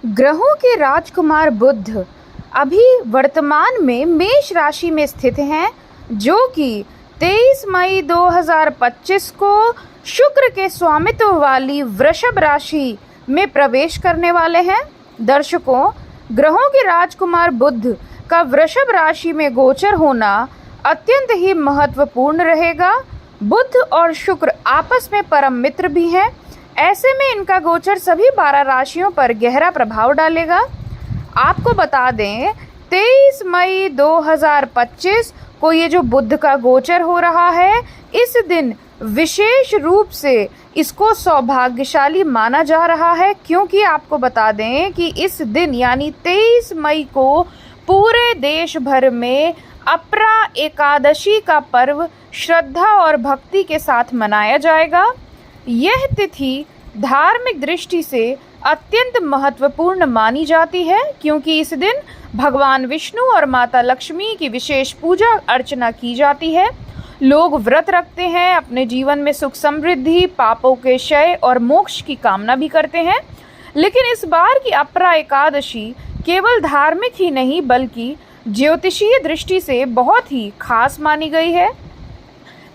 ग्रहों के राजकुमार बुध अभी वर्तमान में मेष राशि में स्थित हैं, जो कि 23 मई 2025 को शुक्र के स्वामित्व वाली वृषभ राशि में प्रवेश करने वाले हैं। दर्शकों, ग्रहों के राजकुमार बुध का वृषभ राशि में गोचर होना अत्यंत ही महत्वपूर्ण रहेगा। बुध और शुक्र आपस में परम मित्र भी हैं। ऐसे में इनका गोचर सभी 12 राशियों पर गहरा प्रभाव डालेगा। आपको बता दें, 23 मई 2025 को ये जो बुध का गोचर हो रहा है, इस दिन विशेष रूप से इसको सौभाग्यशाली माना जा रहा है, क्योंकि आपको बता दें कि इस दिन यानी 23 मई को पूरे देश भर में अपरा एकादशी का पर्व श्रद्धा और भक्ति के साथ मनाया जाएगा। यह तिथि धार्मिक दृष्टि से अत्यंत महत्वपूर्ण मानी जाती है, क्योंकि इस दिन भगवान विष्णु और माता लक्ष्मी की विशेष पूजा अर्चना की जाती है। लोग व्रत रखते हैं, अपने जीवन में सुख समृद्धि, पापों के क्षय और मोक्ष की कामना भी करते हैं। लेकिन इस बार की अपरा एकादशी केवल धार्मिक ही नहीं बल्कि ज्योतिषीय दृष्टि से बहुत ही खास मानी गई है।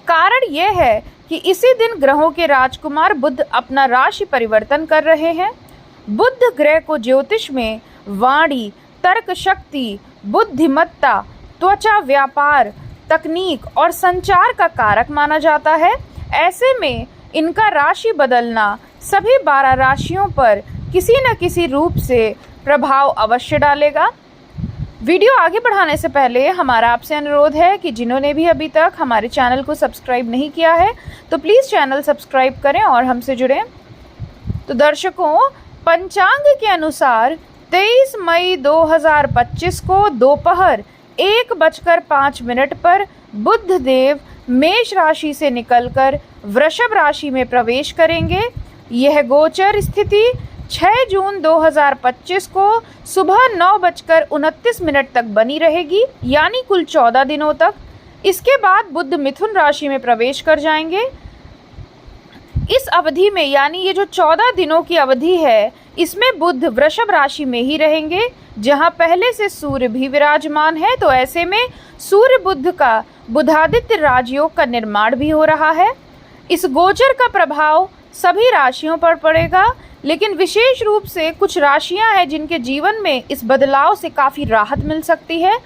कारण यह है कि इसी दिन ग्रहों के राजकुमार बुध अपना राशि परिवर्तन कर रहे हैं। बुध ग्रह को ज्योतिष में वाणी, तर्क शक्ति, बुद्धिमत्ता, त्वचा, व्यापार, तकनीक और संचार का कारक माना जाता है। ऐसे में इनका राशि बदलना सभी 12 राशियों पर किसी न किसी रूप से प्रभाव अवश्य डालेगा। वीडियो आगे बढ़ाने से पहले हमारा आपसे अनुरोध है कि जिन्होंने भी अभी तक हमारे चैनल को सब्सक्राइब नहीं किया है तो प्लीज़ चैनल सब्सक्राइब करें और हमसे जुड़ें। तो दर्शकों, पंचांग के अनुसार 23 मई 2025 को दोपहर 1:05 पर बुध देव मेष राशि से निकलकर वृषभ राशि में प्रवेश करेंगे। यह गोचर स्थिति 6 जून 2025 को सुबह 9:29 तक बनी रहेगी, यानी कुल 14 दिनों तक। इसके बाद बुध मिथुन राशि में प्रवेश कर जाएंगे। इस अवधि में यानी ये जो 14 दिनों की अवधि है, इसमें बुध वृषभ राशि में ही रहेंगे, जहां पहले से सूर्य भी विराजमान है। तो ऐसे में सूर्य बुध का बुधादित्य राजयोग का निर्माण भी हो रहा है। इस गोचर का प्रभाव सभी राशियों पर पड़ेगा, लेकिन विशेष रूप से कुछ राशियां हैं जिनके जीवन में इस बदलाव से काफ़ी राहत मिल सकती है।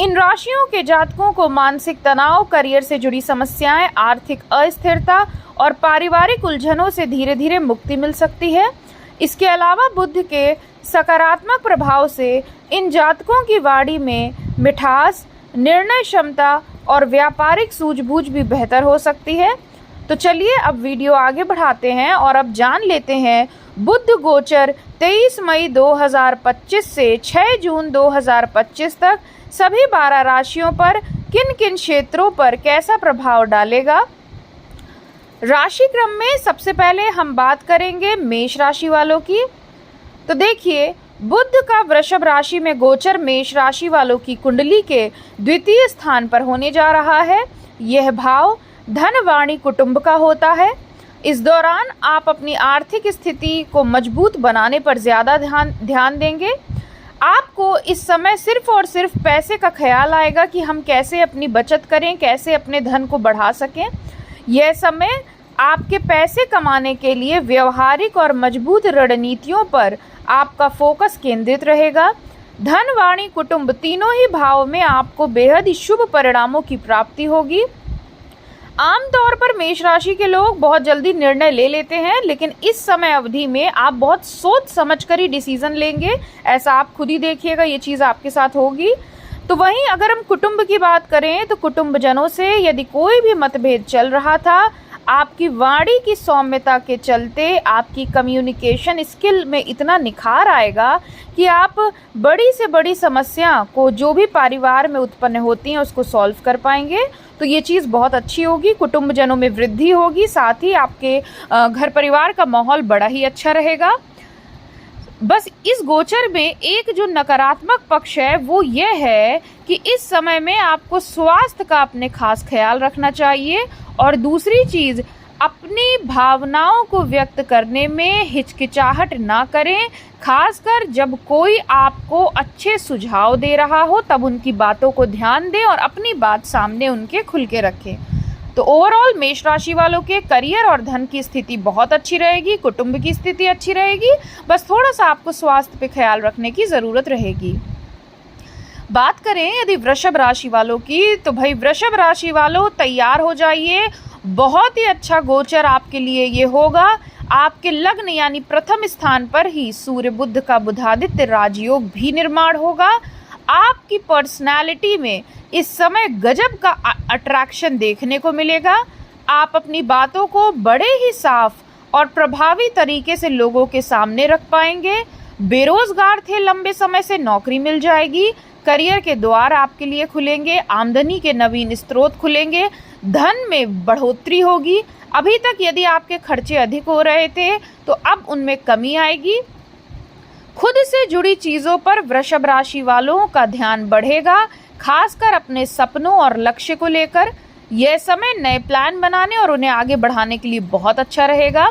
इन राशियों के जातकों को मानसिक तनाव, करियर से जुड़ी समस्याएं, आर्थिक अस्थिरता और पारिवारिक उलझनों से धीरे धीरे मुक्ति मिल सकती है। इसके अलावा बुध के सकारात्मक प्रभाव से इन जातकों की वाणी में मिठास, निर्णय क्षमता और व्यापारिक सूझबूझ भी बेहतर हो सकती है। तो चलिए अब वीडियो आगे बढ़ाते हैं और अब जान लेते हैं बुध गोचर 23 मई 2025 से 6 जून 2025 तक सभी 12 राशियों पर किन किन क्षेत्रों पर कैसा प्रभाव डालेगा। राशि क्रम में सबसे पहले हम बात करेंगे मेष राशि वालों की। तो देखिए, बुध का वृषभ राशि में गोचर मेष राशि वालों की कुंडली के द्वितीय स्थान पर होने जा रहा है। यह भाव धन, वाणी, कुटुंब का होता है। इस दौरान आप अपनी आर्थिक स्थिति को मजबूत बनाने पर ज़्यादा ध्यान देंगे। आपको इस समय सिर्फ और सिर्फ पैसे का ख्याल आएगा कि हम कैसे अपनी बचत करें, कैसे अपने धन को बढ़ा सकें। यह समय आपके पैसे कमाने के लिए व्यवहारिक और मजबूत रणनीतियों पर आपका फोकस केंद्रित रहेगा। धन, वाणी, कुटुंब तीनों ही भाव में आपको बेहद ही शुभ परिणामों की प्राप्ति होगी। आमतौर पर मेष राशि के लोग बहुत जल्दी निर्णय ले लेते हैं, लेकिन इस समय अवधि में आप बहुत सोच समझकर ही डिसीजन लेंगे। ऐसा आप खुद ही देखिएगा, ये चीज़ आपके साथ होगी। तो वहीं अगर हम कुटुंब की बात करें तो कुटुंबजनों से यदि कोई भी मतभेद चल रहा था, आपकी वाणी की सौम्यता के चलते आपकी कम्युनिकेशन स्किल में इतना निखार आएगा कि आप बड़ी से बड़ी समस्या को जो भी परिवार में उत्पन्न होती हैं उसको सॉल्व कर पाएंगे। तो ये चीज़ बहुत अच्छी होगी, कुटुंबजनों में वृद्धि होगी, साथ ही आपके घर परिवार का माहौल बड़ा ही अच्छा रहेगा। बस इस गोचर में एक जो नकारात्मक पक्ष है वो ये है कि इस समय में आपको स्वास्थ्य का अपने खास ख्याल रखना चाहिए। और दूसरी चीज़, अपनी भावनाओं को व्यक्त करने में हिचकिचाहट ना करें, खासकर जब कोई आपको अच्छे सुझाव दे रहा हो तब उनकी बातों को ध्यान दें और अपनी बात सामने उनके खुल के रखें। तो ओवरऑल मेष राशि वालों के करियर और धन की स्थिति बहुत अच्छी रहेगी, कुटुंब की स्थिति अच्छी रहेगी, बस थोड़ा सा आपको स्वास्थ्य पे ख्याल रखने की ज़रूरत रहेगी। बात करें यदि वृषभ राशि वालों की, तो भाई वृषभ राशि वालों तैयार हो जाइए, बहुत ही अच्छा गोचर आपके लिए ये होगा। आपके लग्न यानी प्रथम स्थान पर ही सूर्य बुध का बुधादित्य राजयोग भी निर्माण होगा। आपकी पर्सनालिटी में इस समय गजब का अट्रैक्शन देखने को मिलेगा। आप अपनी बातों को बड़े ही साफ और प्रभावी तरीके से लोगों के सामने रख पाएंगे। बेरोजगार थे, लंबे समय से नौकरी मिल जाएगी। करियर के द्वार आपके लिए खुलेंगे, आमदनी के नवीन स्रोत खुलेंगे, धन में बढ़ोतरी होगी। अभी तक यदि आपके खर्चे अधिक हो रहे थे तो अब उनमें कमी आएगी। खुद से जुड़ी चीज़ों पर वृषभ राशि वालों का ध्यान बढ़ेगा, खासकर अपने सपनों और लक्ष्य को लेकर। यह समय नए प्लान बनाने और उन्हें आगे बढ़ाने के लिए बहुत अच्छा रहेगा।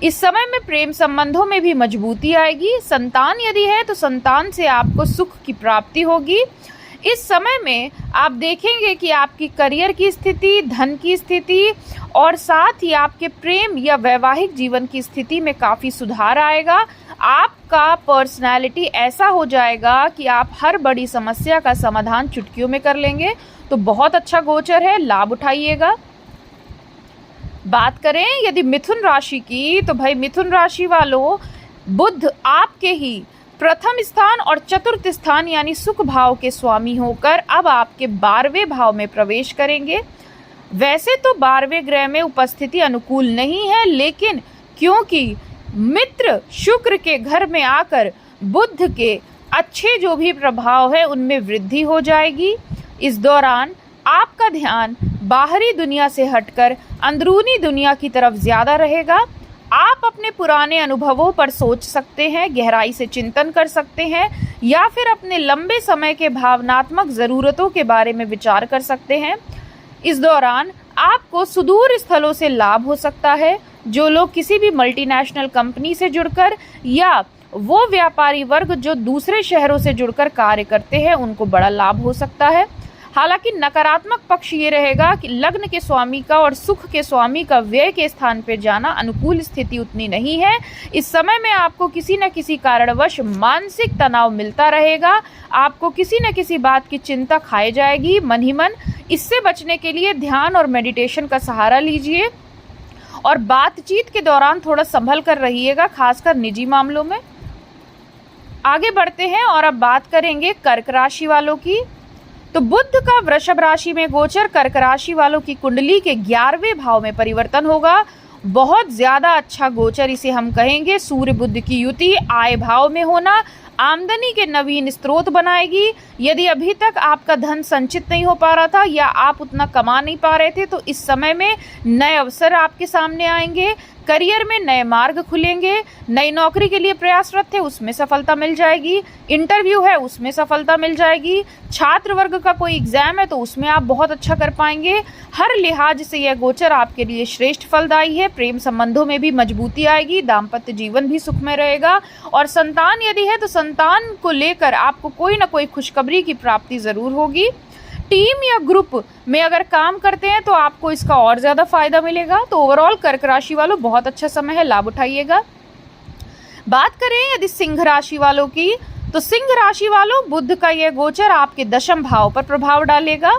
इस समय में प्रेम संबंधों में भी मजबूती आएगी। संतान यदि है तो संतान से आपको सुख की प्राप्ति होगी। इस समय में आप देखेंगे कि आपकी करियर की स्थिति, धन की स्थिति और साथ ही आपके प्रेम या वैवाहिक जीवन की स्थिति में काफ़ी सुधार आएगा। आपका पर्सनैलिटी ऐसा हो जाएगा कि आप हर बड़ी समस्या का समाधान चुटकियों में कर लेंगे। तो बहुत अच्छा गोचर है, लाभ उठाइएगा। बात करें यदि मिथुन राशि की, तो भाई मिथुन राशि वालों बुध आपके ही प्रथम स्थान और चतुर्थ स्थान यानी सुख भाव के स्वामी होकर अब आपके 12वें भाव में प्रवेश करेंगे। वैसे तो 12वें ग्रह में उपस्थिति अनुकूल नहीं है, लेकिन क्योंकि मित्र शुक्र के घर में आकर बुध के अच्छे जो भी प्रभाव है उनमें वृद्धि हो जाएगी। इस दौरान आपका ध्यान बाहरी दुनिया से हटकर अंदरूनी दुनिया की तरफ ज़्यादा रहेगा। आप अपने पुराने अनुभवों पर सोच सकते हैं, गहराई से चिंतन कर सकते हैं, या फिर अपने लंबे समय के भावनात्मक ज़रूरतों के बारे में विचार कर सकते हैं। इस दौरान आपको सुदूर स्थलों से लाभ हो सकता है। जो लोग किसी भी मल्टीनेशनल कंपनी से जुड़कर या वो व्यापारी वर्ग जो दूसरे शहरों से जुड़कर कार्य करते हैं उनको बड़ा लाभ हो सकता है। हालांकि नकारात्मक पक्ष ये रहेगा कि लग्न के स्वामी का और सुख के स्वामी का व्यय के स्थान पर जाना अनुकूल स्थिति उतनी नहीं है। इस समय में आपको किसी न किसी कारणवश मानसिक तनाव मिलता रहेगा। आपको किसी न किसी बात की चिंता खाई जाएगी मन ही मन। इससे बचने के लिए ध्यान और मेडिटेशन का सहारा लीजिए और बातचीत के दौरान थोड़ा संभल कर रहिएगा, खासकर निजी मामलों में। आगे बढ़ते हैं और अब बात करेंगे कर्क राशि वालों की। तो बुध का वृषभ राशि में गोचर कर्क राशि वालों की कुंडली के 11वें भाव में परिवर्तन होगा। बहुत ज्यादा अच्छा गोचर इसे हम कहेंगे। सूर्य बुध की युति आय भाव में होना आमदनी के नवीन स्रोत बनाएगी। यदि अभी तक आपका धन संचित नहीं हो पा रहा था या आप उतना कमा नहीं पा रहे थे तो इस समय में नए अवसर आपके सामने आएंगे। करियर में नए मार्ग खुलेंगे। नई नौकरी के लिए प्रयासरत थे, उसमें सफलता मिल जाएगी। इंटरव्यू है, उसमें सफलता मिल जाएगी। छात्र वर्ग का कोई एग्जाम है तो उसमें आप बहुत अच्छा कर पाएंगे। हर लिहाज से यह गोचर आपके लिए श्रेष्ठ फलदायी है। प्रेम संबंधों में भी मजबूती आएगी। दाम्पत्य जीवन भी सुखमय रहेगा। और संतान यदि है तो संतान को लेकर आपको कोई ना कोई खुशखबरी की प्राप्ति जरूर होगी। टीम या ग्रुप में अगर काम करते हैं तो आपको इसका और ज़्यादा फायदा मिलेगा। तो ओवरऑल कर्क राशि वालों बहुत अच्छा समय है, लाभ उठाइएगा। बात करें यदि सिंह राशि वालों की, तो सिंह राशि वालों बुध का यह गोचर आपके दशम भाव पर प्रभाव डालेगा।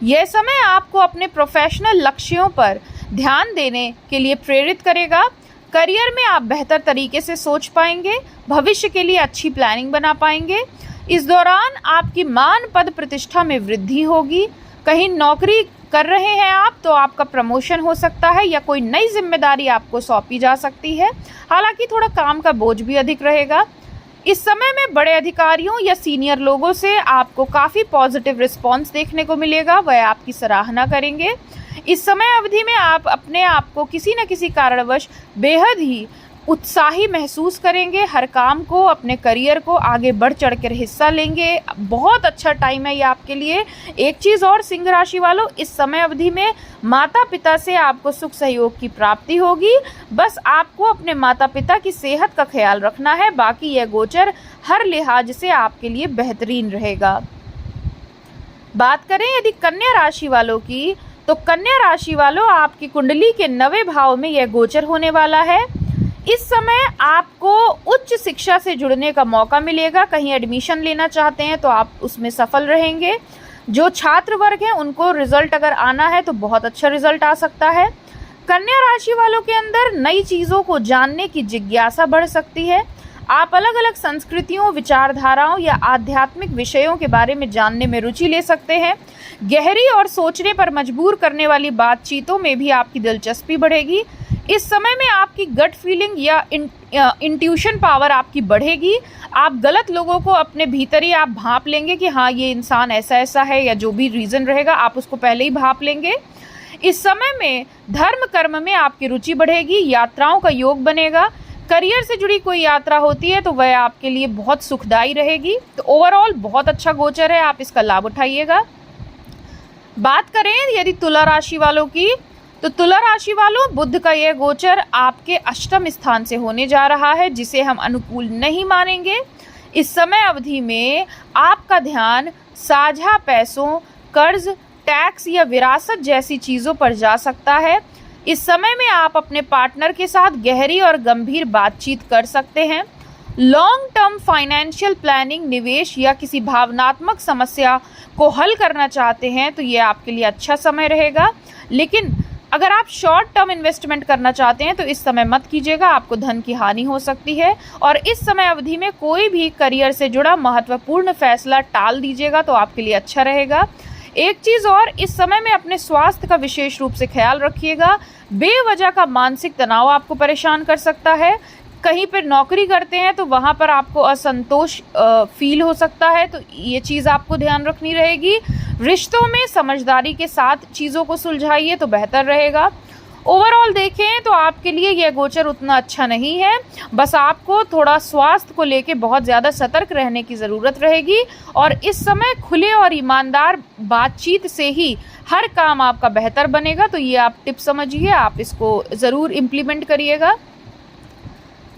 यह समय आपको अपने प्रोफेशनल लक्ष्यों पर ध्यान देने के लिए प्रेरित करेगा। करियर में आप बेहतर तरीके से सोच पाएंगे, भविष्य के लिए अच्छी प्लानिंग बना पाएंगे। इस दौरान आपकी मान पद प्रतिष्ठा में वृद्धि होगी। कहीं नौकरी कर रहे हैं आप तो आपका प्रमोशन हो सकता है या कोई नई जिम्मेदारी आपको सौंपी जा सकती है। हालांकि थोड़ा काम का बोझ भी अधिक रहेगा। इस समय में बड़े अधिकारियों या सीनियर लोगों से आपको काफ़ी पॉजिटिव रिस्पॉन्स देखने को मिलेगा, वह आपकी सराहना करेंगे। इस समय अवधि में आप अपने आप को किसी न किसी कारणवश बेहद ही उत्साही महसूस करेंगे, हर काम को, अपने करियर को आगे बढ़ चढ़ कर हिस्सा लेंगे। बहुत अच्छा टाइम है ये आपके लिए। एक चीज़ और सिंह राशि वालों, इस समय अवधि में माता पिता से आपको सुख सहयोग की प्राप्ति होगी। बस आपको अपने माता पिता की सेहत का ख्याल रखना है, बाकी यह गोचर हर लिहाज से आपके लिए बेहतरीन रहेगा। बात करें यदि कन्या राशि वालों की, तो कन्या राशि वालों आपकी कुंडली के 9वें भाव में यह गोचर होने वाला है। इस समय आपको उच्च शिक्षा से जुड़ने का मौका मिलेगा। कहीं एडमिशन लेना चाहते हैं तो आप उसमें सफल रहेंगे। जो छात्र वर्ग हैं उनको रिजल्ट अगर आना है तो बहुत अच्छा रिजल्ट आ सकता है। कन्या राशि वालों के अंदर नई चीज़ों को जानने की जिज्ञासा बढ़ सकती है। आप अलग अलग संस्कृतियों, विचारधाराओं या आध्यात्मिक विषयों के बारे में जानने में रुचि ले सकते हैं। गहरी और सोचने पर मजबूर करने वाली बातचीतों में भी आपकी दिलचस्पी बढ़ेगी। इस समय में आपकी गट फीलिंग या इंट्यूशन पावर आपकी बढ़ेगी। आप गलत लोगों को अपने भीतर ही आप भांप लेंगे कि हाँ ये इंसान ऐसा ऐसा है, या जो भी रीज़न रहेगा आप उसको पहले ही भांप लेंगे। इस समय में धर्म कर्म में आपकी रुचि बढ़ेगी, यात्राओं का योग बनेगा। करियर से जुड़ी कोई यात्रा होती है तो वह आपके लिए बहुत सुखदायी रहेगी। तो ओवरऑल बहुत अच्छा गोचर है, आप इसका लाभ उठाइएगा। बात करें यदि तुला राशि वालों की, तो तुला राशि वालों बुध का यह गोचर आपके अष्टम स्थान से होने जा रहा है, जिसे हम अनुकूल नहीं मानेंगे। इस समय अवधि में आपका ध्यान साझा पैसों, कर्ज, टैक्स या विरासत जैसी चीज़ों पर जा सकता है। इस समय में आप अपने पार्टनर के साथ गहरी और गंभीर बातचीत कर सकते हैं। लॉन्ग टर्म फाइनेंशियल प्लानिंग, निवेश या किसी भावनात्मक समस्या को हल करना चाहते हैं तो ये आपके लिए अच्छा समय रहेगा। लेकिन अगर आप शॉर्ट टर्म इन्वेस्टमेंट करना चाहते हैं तो इस समय मत कीजिएगा, आपको धन की हानि हो सकती है। और इस समय अवधि में कोई भी करियर से जुड़ा महत्वपूर्ण फैसला टाल दीजिएगा तो आपके लिए अच्छा रहेगा। एक चीज़ और, इस समय में अपने स्वास्थ्य का विशेष रूप से ख्याल रखिएगा। बेवजह का मानसिक तनाव आपको परेशान कर सकता है। कहीं पर नौकरी करते हैं तो वहाँ पर आपको असंतोष फील हो सकता है, तो ये चीज़ आपको ध्यान रखनी रहेगी। रिश्तों में समझदारी के साथ चीज़ों को सुलझाइए तो बेहतर रहेगा। ओवरऑल देखें तो आपके लिए यह गोचर उतना अच्छा नहीं है। बस आपको थोड़ा स्वास्थ्य को लेके बहुत ज़्यादा सतर्क रहने की ज़रूरत रहेगी। और इस समय खुले और ईमानदार बातचीत से ही हर काम आपका बेहतर बनेगा। तो ये आप टिप समझिए, आप इसको ज़रूर इम्प्लीमेंट करिएगा।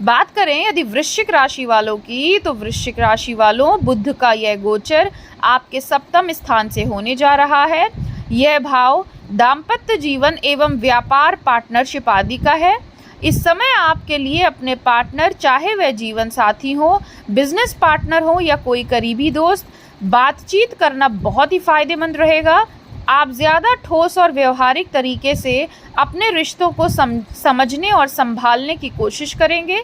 बात करें यदि वृश्चिक राशि वालों की, तो वृश्चिक राशि वालों बुध का यह गोचर आपके सप्तम स्थान से होने जा रहा है। यह भाव दाम्पत्य जीवन एवं व्यापार, पार्टनरशिप आदि का है। इस समय आपके लिए अपने पार्टनर, चाहे वह जीवन साथी हो, बिजनेस पार्टनर हो या कोई करीबी दोस्त, बातचीत करना बहुत ही फायदेमंद रहेगा। आप ज़्यादा ठोस और व्यवहारिक तरीके से अपने रिश्तों को समझने और संभालने की कोशिश करेंगे।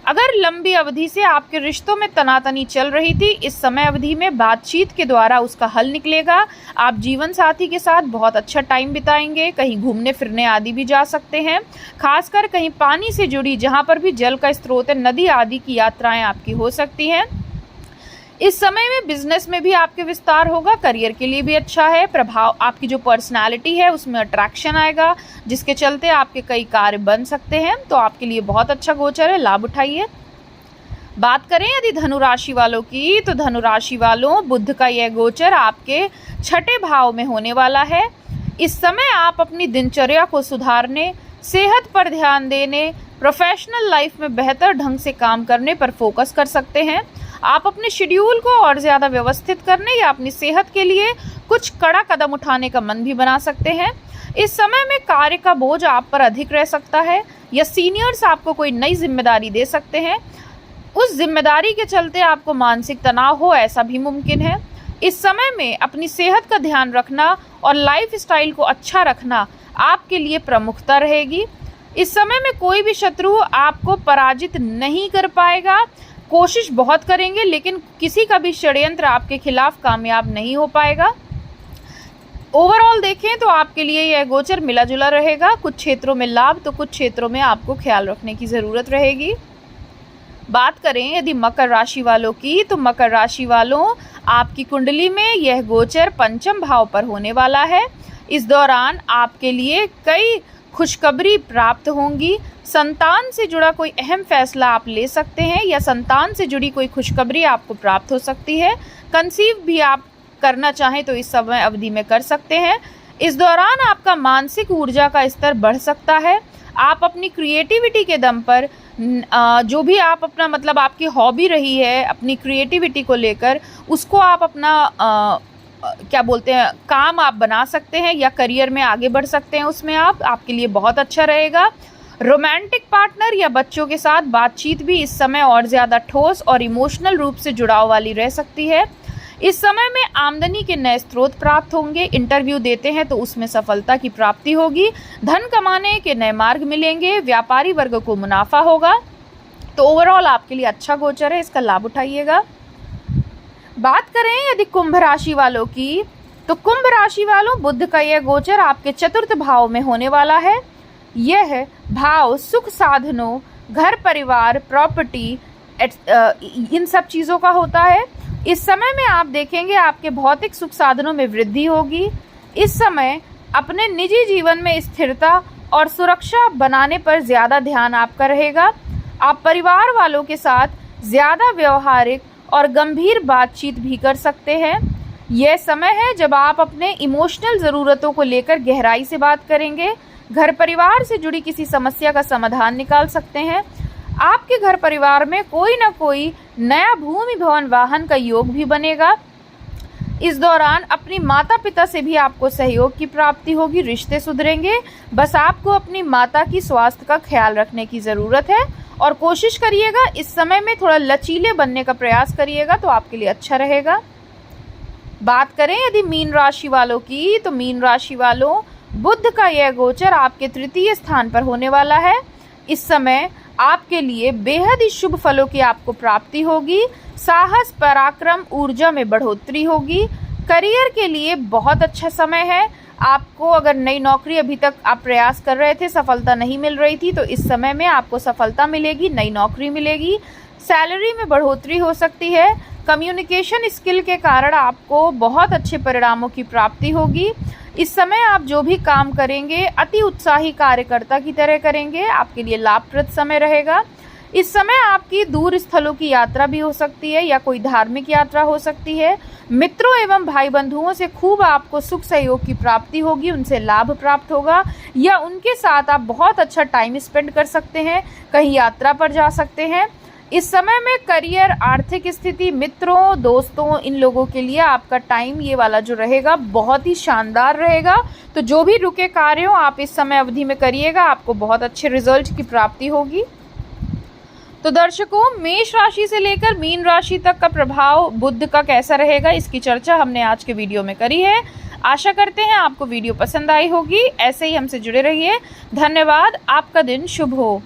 अगर लंबी अवधि से आपके रिश्तों में तनातनी चल रही थी, इस समय अवधि में बातचीत के द्वारा उसका हल निकलेगा। आप जीवन साथी के साथ बहुत अच्छा टाइम बिताएंगे। कहीं घूमने फिरने आदि भी जा सकते हैं, खासकर कहीं पानी से जुड़ी, जहाँ पर भी जल का स्रोत है, नदी आदि की यात्राएं आपकी हो सकती हैं। इस समय में बिजनेस में भी आपके विस्तार होगा, करियर के लिए भी अच्छा है। प्रभाव, आपकी जो पर्सनालिटी है उसमें अट्रैक्शन आएगा, जिसके चलते आपके कई कार्य बन सकते हैं। तो आपके लिए बहुत अच्छा गोचर है, लाभ उठाइए। बात करें यदि धनु राशि वालों की, तो धनु राशि वालों बुध का यह गोचर आपके छठे भाव में होने वाला है। इस समय आप अपनी दिनचर्या को सुधारने, सेहत पर ध्यान देने, प्रोफेशनल लाइफ में बेहतर ढंग से काम करने पर फोकस कर सकते हैं। आप अपने शेड्यूल को और ज़्यादा व्यवस्थित करने या अपनी सेहत के लिए कुछ कड़ा कदम उठाने का मन भी बना सकते हैं। इस समय में कार्य का बोझ आप पर अधिक रह सकता है, या सीनियर्स आपको कोई नई जिम्मेदारी दे सकते हैं। उस जिम्मेदारी के चलते आपको मानसिक तनाव हो, ऐसा भी मुमकिन है। इस समय में अपनी सेहत का ध्यान रखना और लाइफ स्टाइल को अच्छा रखना आपके लिए प्रमुखता रहेगी। इस समय में कोई भी शत्रु आपको पराजित नहीं कर पाएगा। कोशिश बहुत करेंगे लेकिन किसी का भी षड्यंत्र आपके खिलाफ कामयाब नहीं हो पाएगा। ओवरऑल देखें तो आपके लिए यह गोचर मिला जुला रहेगा। कुछ क्षेत्रों में लाभ तो कुछ क्षेत्रों में आपको ख्याल रखने की ज़रूरत रहेगी। बात करें यदि मकर राशि वालों की, तो मकर राशि वालों आपकी कुंडली में यह गोचर पंचम भाव पर होने वाला है। इस दौरान आपके लिए कई खुशखबरी प्राप्त होंगी। संतान से जुड़ा कोई अहम फैसला आप ले सकते हैं या संतान से जुड़ी कोई खुशखबरी आपको प्राप्त हो सकती है। कंसीव भी आप करना चाहें तो इस समय अवधि में कर सकते हैं। इस दौरान आपका मानसिक ऊर्जा का स्तर बढ़ सकता है। आप अपनी क्रिएटिविटी के दम पर जो भी आप अपना मतलब आपकी हॉबी रही है अपनी क्रिएटिविटी को लेकर, उसको आप अपना क्या बोलते हैं काम आप बना सकते हैं या करियर में आगे बढ़ सकते हैं। उसमें आपके लिए बहुत अच्छा रहेगा। रोमांटिक पार्टनर या बच्चों के साथ बातचीत भी इस समय और ज़्यादा ठोस और इमोशनल रूप से जुड़ाव वाली रह सकती है। इस समय में आमदनी के नए स्रोत प्राप्त होंगे। इंटरव्यू देते हैं तो उसमें सफलता की प्राप्ति होगी। धन कमाने के नए मार्ग मिलेंगे। व्यापारी वर्ग को मुनाफा होगा। तो ओवरऑल आपके लिए अच्छा गोचर है, इसका लाभ उठाइएगा। बात करें यदि कुंभ राशि वालों की, तो कुंभ राशि वालों बुध का यह गोचर आपके चतुर्थ भाव में होने वाला है। यह भाव सुख साधनों, घर परिवार, प्रॉपर्टी इन सब चीज़ों का होता है। इस समय में आप देखेंगे आपके भौतिक सुख साधनों में वृद्धि होगी। इस समय अपने निजी जीवन में स्थिरता और सुरक्षा बनाने पर ज़्यादा ध्यान आपका रहेगा। आप परिवार वालों के साथ ज़्यादा व्यवहारिक और गंभीर बातचीत भी कर सकते हैं। यह समय है जब आप अपने इमोशनल ज़रूरतों को लेकर गहराई से बात करेंगे। घर परिवार से जुड़ी किसी समस्या का समाधान निकाल सकते हैं। आपके घर परिवार में कोई ना कोई नया भूमि भवन वाहन का योग भी बनेगा। इस दौरान अपनी माता पिता से भी आपको सहयोग की प्राप्ति होगी। रिश्ते सुधरेंगे। बस आपको अपनी माता की स्वास्थ्य का ख्याल रखने की ज़रूरत है और कोशिश करिएगा इस समय में थोड़ा लचीले बनने का प्रयास करिएगा तो आपके लिए अच्छा रहेगा। बात करें यदि मीन राशि वालों की, तो मीन राशि वालों बुध का यह गोचर आपके तृतीय स्थान पर होने वाला है। इस समय आपके लिए बेहद ही शुभ फलों की आपको प्राप्ति होगी। साहस, पराक्रम, ऊर्जा में बढ़ोतरी होगी। करियर के लिए बहुत अच्छा समय है। आपको अगर नई नौकरी अभी तक आप प्रयास कर रहे थे, सफलता नहीं मिल रही थी, तो इस समय में आपको सफलता मिलेगी, नई नौकरी मिलेगी। सैलरी में बढ़ोतरी हो सकती है। कम्युनिकेशन स्किल के कारण आपको बहुत अच्छे परिणामों की प्राप्ति होगी। इस समय आप जो भी काम करेंगे अति उत्साही कार्यकर्ता की तरह करेंगे। आपके लिए लाभप्रद समय रहेगा। इस समय आपकी दूर स्थलों की यात्रा भी हो सकती है या कोई धार्मिक यात्रा हो सकती है। मित्रों एवं भाई बंधुओं से खूब आपको सुख सहयोग की प्राप्ति होगी, उनसे लाभ प्राप्त होगा या उनके साथ आप बहुत अच्छा टाइम स्पेंड कर सकते हैं, कहीं यात्रा पर जा सकते हैं। इस समय में करियर, आर्थिक स्थिति, मित्रों, दोस्तों, इन लोगों के लिए आपका टाइम ये वाला जो रहेगा बहुत ही शानदार रहेगा। तो जो भी रुके कार्य हो आप इस समय अवधि में करिएगा, आपको बहुत अच्छे रिजल्ट की प्राप्ति होगी। तो दर्शकों, मेष राशि से लेकर मीन राशि तक का प्रभाव बुध का कैसा रहेगा, इसकी चर्चा हमने आज के वीडियो में करी है। आशा करते हैं आपको वीडियो पसंद आई होगी। ऐसे ही हमसे जुड़े रहिए। धन्यवाद। आपका दिन शुभ हो।